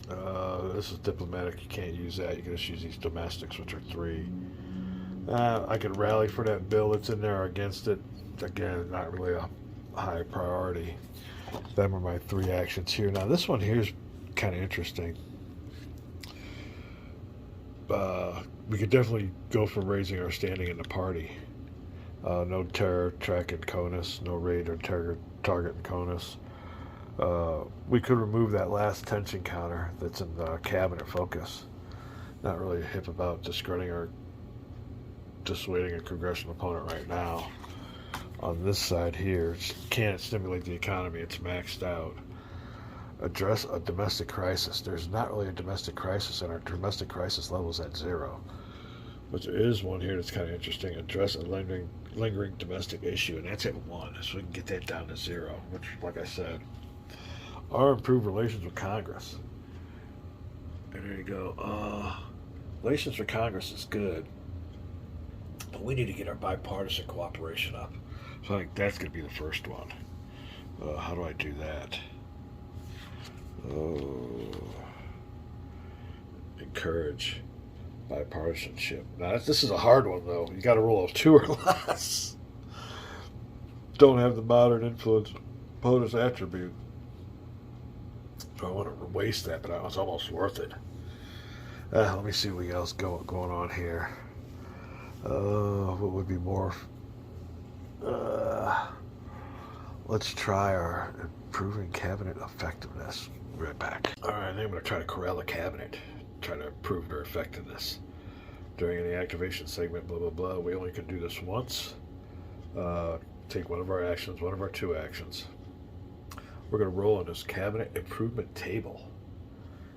This is diplomatic. You can't use that. You can just use these domestics, which are 3. I could rally for that bill that's in there or against it. Again, not really a high priority. Them are my 3 actions here. Now, this one here is kind of interesting. We could definitely go for raising our standing in the party. No terror, track, and CONUS. No raid or target and CONUS. We could remove that last tension counter that's in the cabinet focus. Not really hip about dissuading a congressional opponent right now. On this side here, it can't stimulate the economy. It's maxed out. Address a domestic crisis. There's not really a domestic crisis, and our domestic crisis level is at 0. But there is one here that's kind of interesting. Address a lingering domestic issue, and that's at 1. So we can get that down to 0, which, like I said, our improved relations with Congress. And there you go. Relations with Congress is good, but we need to get our bipartisan cooperation up. So I think that's going to be the first one. How do I do that? Encourage bipartisanship. Now, this is a hard one, though. You got to roll a 2 or less. Don't have the modern influence POTUS attribute. So I want to waste that, but it's almost worth it. Let me see what else going on here. What would be more? Let's try our improving cabinet effectiveness. Right back. All right, I'm going to try to corral the cabinet, try to improve their effectiveness. During the activation segment, blah, blah, blah. We only can do this once. take one of our actions, one of our two actions. We're going to roll on this cabinet improvement table.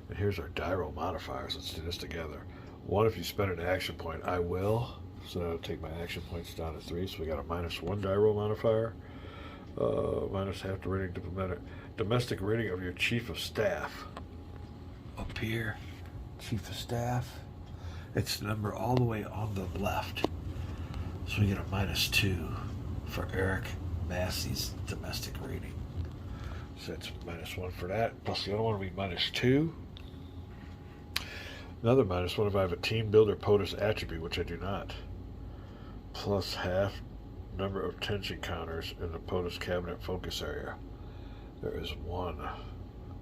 And here's our die roll modifiers. Let's do this together. One, if you spend an action point, I will. So that'll take my action points down to 3. So we got a -1 die roll modifier. Minus half the rating diplomatic. Domestic rating of your chief of staff. Up here, chief of staff. It's the number all the way on the left. So we get a -2 for Eric Massey's domestic rating. So that's -1 for that. Plus the other one will be -2. Another -1 if I have a team builder POTUS attribute, which I do not. Plus half number of tension counters in the POTUS cabinet focus area. There is 1.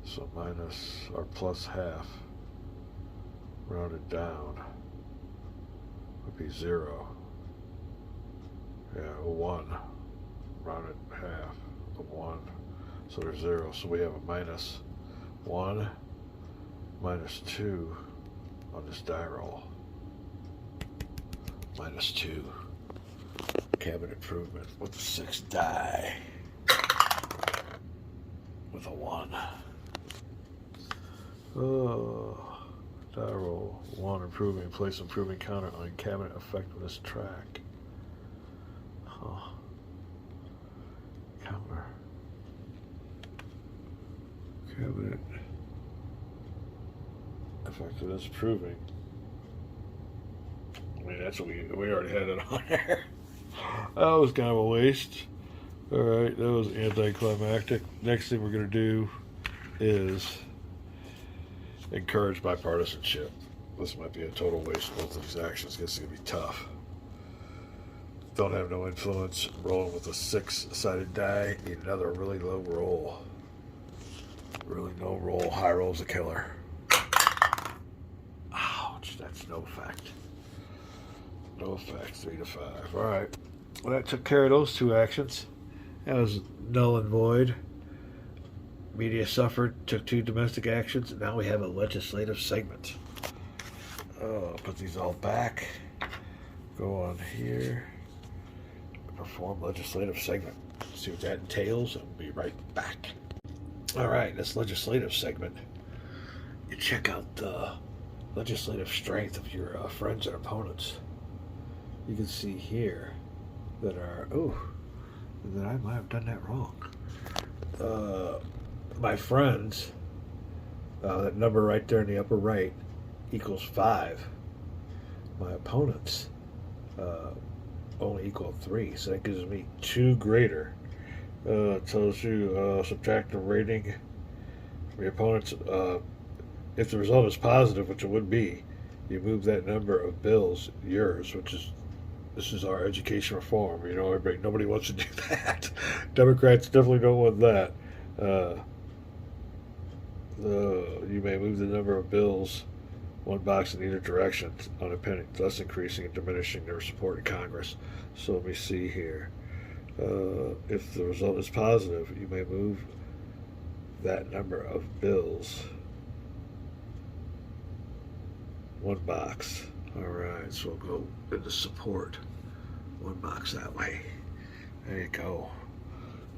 So minus or plus half rounded down would be 0. Yeah, 1 rounded half of 1. So there's 0. So we have a -1, -2 on this die roll. -2. Cabinet improvement with a 6 die. With a 1. Oh, die roll 1 improving, place improving counter on cabinet effectiveness track. Huh. Counter. Cabinet effectiveness improving. I mean, that's what we already had it on there. That was kind of a waste. Alright, that was anticlimactic. Next thing we're going to do is encourage bipartisanship. This might be a total waste of both of these actions. It's going to be tough. Don't have no influence. Rolling with a 6-sided die. Need another really low roll. Really low roll. High roll's a killer. Ouch, that's no effect. No effect. 3 to 5. Alright. Well, that took care of those two actions. That was null and void. Media suffered, took 2 domestic actions, and now we have a legislative segment. Put these all back. Go on here. Perform legislative segment. See what that entails, and we'll be right back. Alright, this legislative segment. You check out the legislative strength of your friends and opponents. You can see here that that I might have done that wrong. My friends, that number right there in the upper right equals 5. My opponents only equal 3, so that gives me 2 greater. It tells you subtract the rating from your opponents. If the result is positive, which it would be, you move that number of bills, yours, this is our education reform. You know, nobody wants to do that. Democrats definitely don't want that. You may move the number of bills 1 box in either direction on a penny, thus increasing and diminishing their support in Congress. So let me see here. If the result is positive, you may move that number of bills 1 box. Alright, so we'll go into support 1 box that way. There you go.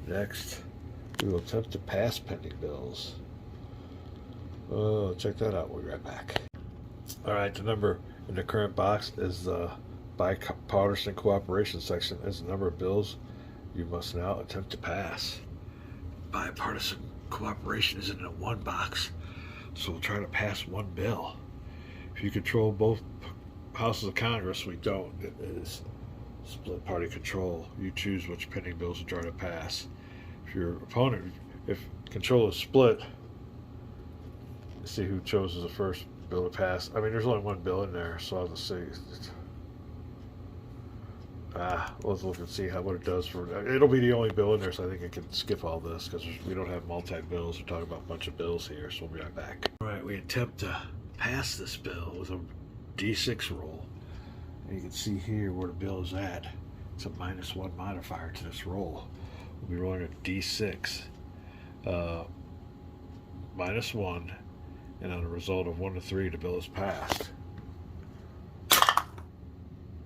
Next, we will attempt to pass pending bills. Oh, check that out. We'll be right back. Alright, the number in the current box is the bipartisan cooperation section. Is the number of bills you must now attempt to pass. Bipartisan cooperation is in the 1 box, so we'll try to pass 1 bill. If you control both houses of Congress, we don't. It is split party control. You choose which pending bills to try to pass. If your opponent, if control is split, see who chose the first bill to pass. I mean, there's only 1 bill in there, so I'll just see. Let's look and see what it does for. It'll be the only bill in there, so I think I can skip all this because we don't have multi-bills. We're talking about a bunch of bills here, so we'll be right back. All right, we attempt to pass this bill with a D6 roll. And you can see here where the bill is at. It's a -1 modifier to this roll. We'll be rolling a D6. -1, and on a result of 1 to 3, the bill is passed.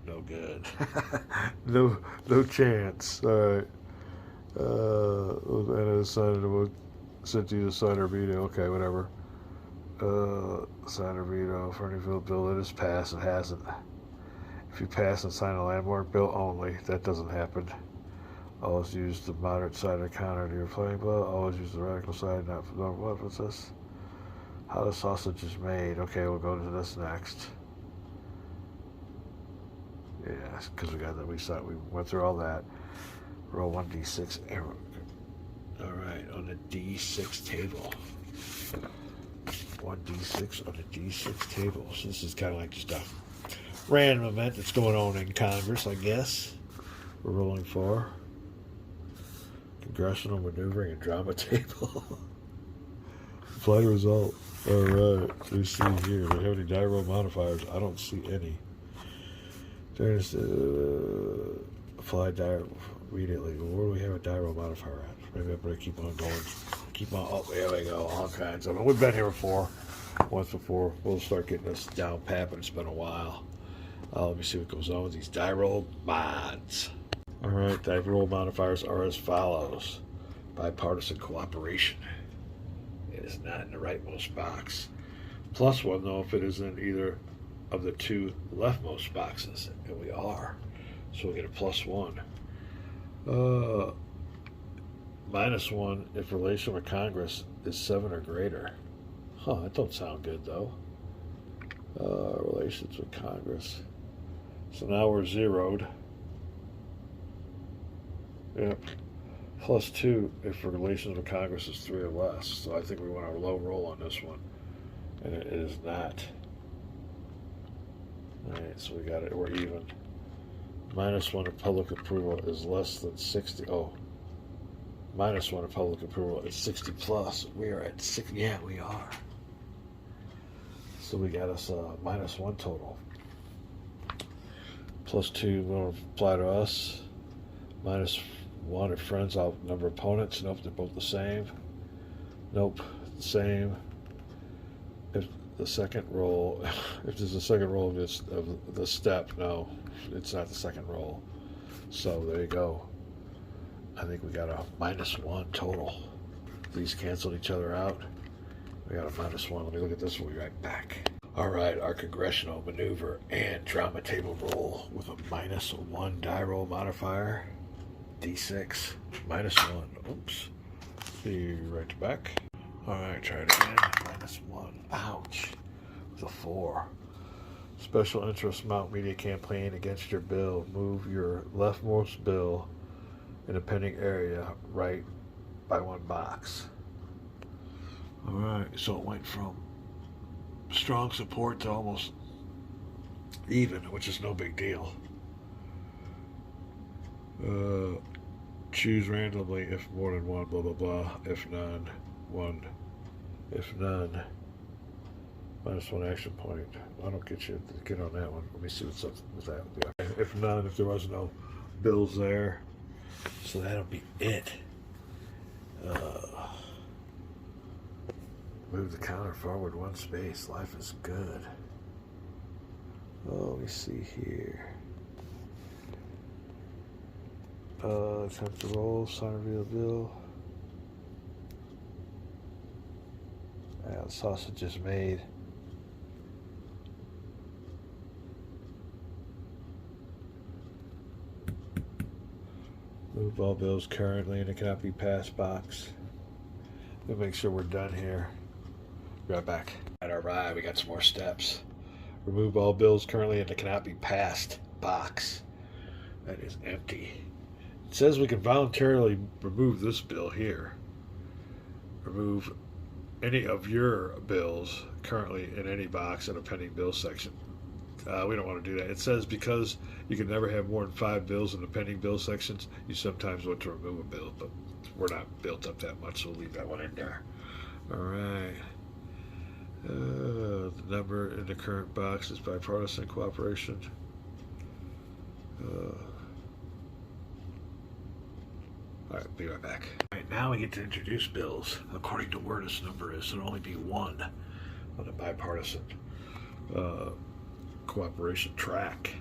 No no good. No chance. All right. And decided sent you to sign or veto. Okay, whatever. Sign or veto for any bill that is passed. It hasn't. If you pass and sign a landmark bill only, that doesn't happen. Always use the moderate side of the counter to your playing bill. Always use the radical side, not for what's this? How the sausage is made. Okay, we'll go to this next. Yeah, because we went through all that. Roll 1d6 arrow. All right, on the d6 table. 1d6 on the d6 table. So this is kind of like just a random event that's going on in Congress, I guess. We're rolling for congressional maneuvering and drama table. Flight result. All right, let me see here. Do we have any die roll modifiers? I don't see any. There's fly die immediately. Where do we have a die roll modifier at? Maybe I better keep on going. Keep on. Oh, there we go. All kinds of them. We've been here before. Once before. We'll start getting this down pat, but it's been a while. Let me see what goes on with these die roll mods. All right, die roll modifiers are as follows. Bipartisan cooperation. It is not in the rightmost box. +1, though, if it is in either of the two leftmost boxes, and we are. So we get a +1. -1 if relation with Congress is 7 or greater. That don't sound good, though. Relations with Congress. So now we're zeroed. Yep. +2 if relations with Congress is 3 or less. So I think we want a low roll on this one. And it is not. Alright, so we got it. We're even. -1 if public approval is less than 60. Oh. -1 if public approval is 60 plus. We are at 6. Yeah, we are. So we got us a -1 total. +2 will apply to us. -1 if friends outnumber opponents. Nope, they're both the same. Nope, the same. If the second roll, if there's a second roll of the step, no, it's not the second roll. So there you go. I think we got a -1 total. These canceled each other out. We got a -1. Let me look at this. We'll be right back. All right, our congressional maneuver and drama table roll with a -1 die roll modifier. D6 -1. Oops. Be right back. All right, try it again. -1. Ouch. With a 4. Special interest mount media campaign against your bill. Move your leftmost bill in a pending area right by 1 box. All right, so it went from strong support to almost even, which is no big deal. Choose randomly if more than 1, blah, blah, blah. If none, 1. If none, -1 action point. I don't get you to get on that one. Let me see what's up with that. Yeah. If none, if there was no bills there. So that'll be it. Move the counter forward 1 space. Life is good. Oh, let me see here. Attempt to roll. Sign reveal bill. The sausage is made. Move all bills currently in the cannot be passed box. We'll make sure we're done here. Be right back. All right, we got some more steps. Remove all bills currently in the cannot be passed box. That is empty. It says we can voluntarily remove this bill here. Remove any of your bills currently in any box in a pending bill section. We don't want to do that. It says because you can never have more than 5 bills in the pending bill sections, you sometimes want to remove a bill, but we're not built up that much, so we'll leave that one in there. All right. The number in the current box is bipartisan cooperation. All right, be right back. All right, now we get to introduce bills. According to where this number is, it'll only be 1 on the bipartisan cooperation track.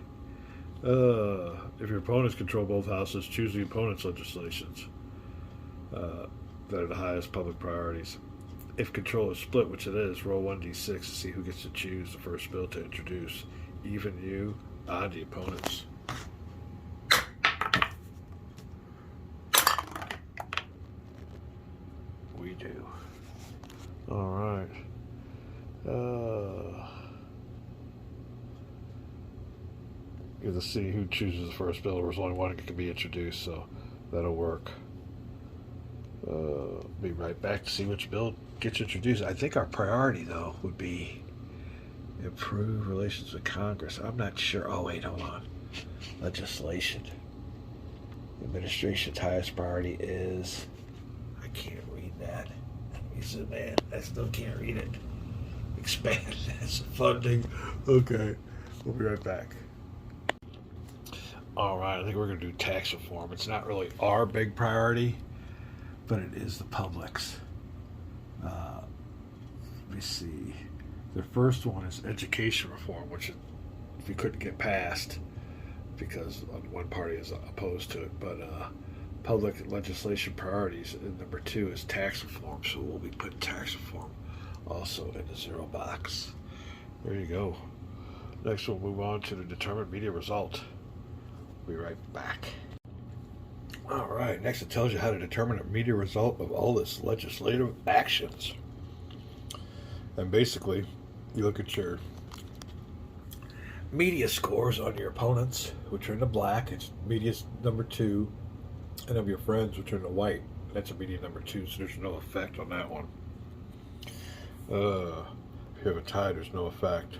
If your opponents control both houses, choose the opponent's legislations uh, that are the highest public priorities. If control is split, which it is, roll 1d6 to see who gets to choose the first bill to introduce. Even you, odd the opponents. We do. All right. You have to see who chooses the first bill. There's only one that can be introduced, so that'll work. Be right back to see which bill gets introduced. I think our priority, though, would be improve relations with Congress. I'm not sure. Oh, wait, hold on. Legislation. Administration's highest priority is. I can't read that. He said, man, I still can't read it. Expand as funding. Okay, we'll be right back. All right, I think we're going to do tax reform. It's not really our big priority, but it is the public's. Let me see. The first one is education reform, which we couldn't get passed because one party is opposed to it. But public legislation priorities, and number 2 is tax reform. So we'll be putting tax reform also in the 0 box. There you go. Next we'll move on to the determined media result. We'll be right back. All right, next it tells you how to determine a media result of all this legislative actions. And basically, you look at your media scores on your opponents, which are in the black. It's media number 2, and of your friends, which are in the white. That's a media number 2, so there's no effect on that one. If you have a tie, there's no effect.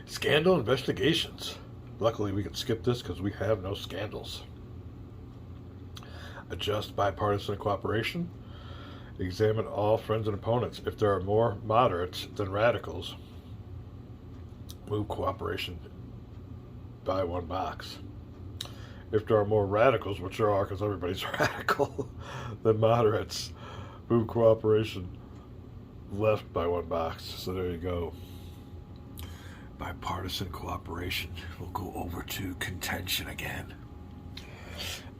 Scandal investigations. Luckily, we can skip this because we have no scandals. Adjust bipartisan cooperation. Examine all friends and opponents. If there are more moderates than radicals, move cooperation by 1 box. If there are more radicals, which there are because everybody's radical, than moderates, move cooperation left by 1 box. So there you go. Bipartisan cooperation. We'll go over to contention again.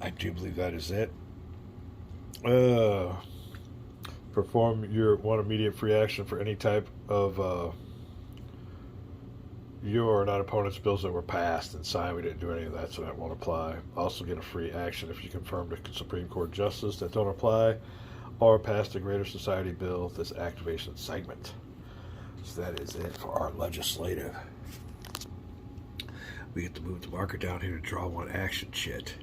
I do believe that is it. Perform your one immediate free action for any type of your or not opponent's bills that were passed and signed. We didn't do any of that, so that won't apply. Also get a free action if you confirm to Supreme Court justice that don't apply, or passed a Greater Society bill, this activation segment. So that is it for our legislative. We get to move the marker down here to draw 1 action shit.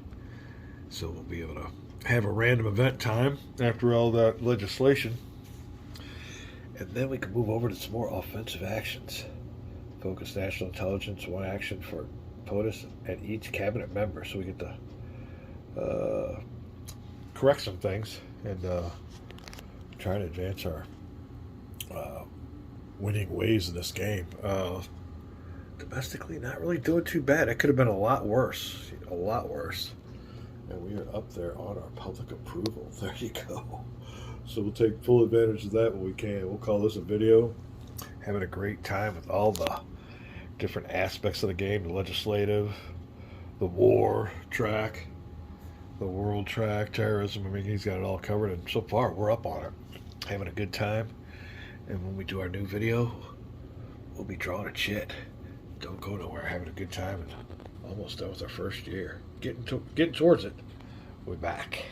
So we'll be able to have a random event time after all that legislation. And then we can move over to some more offensive actions. Focus national intelligence, 1 action for POTUS and each cabinet member. So we get to correct some things and try to advance our winning ways in this game. Domestically, not really doing too bad. It could have been a lot worse. A lot worse. And we are up there on our public approval. There you go. So we'll take full advantage of that when we can. We'll call this a video. Having a great time with all the different aspects of the game. The legislative, the war track, the world track, terrorism. I mean, he's got it all covered. And so far, we're up on it. Having a good time. And when we do our new video, we'll be drawing a chit. Don't go nowhere. Having a good time and almost done with our first year. Getting towards it. We're back.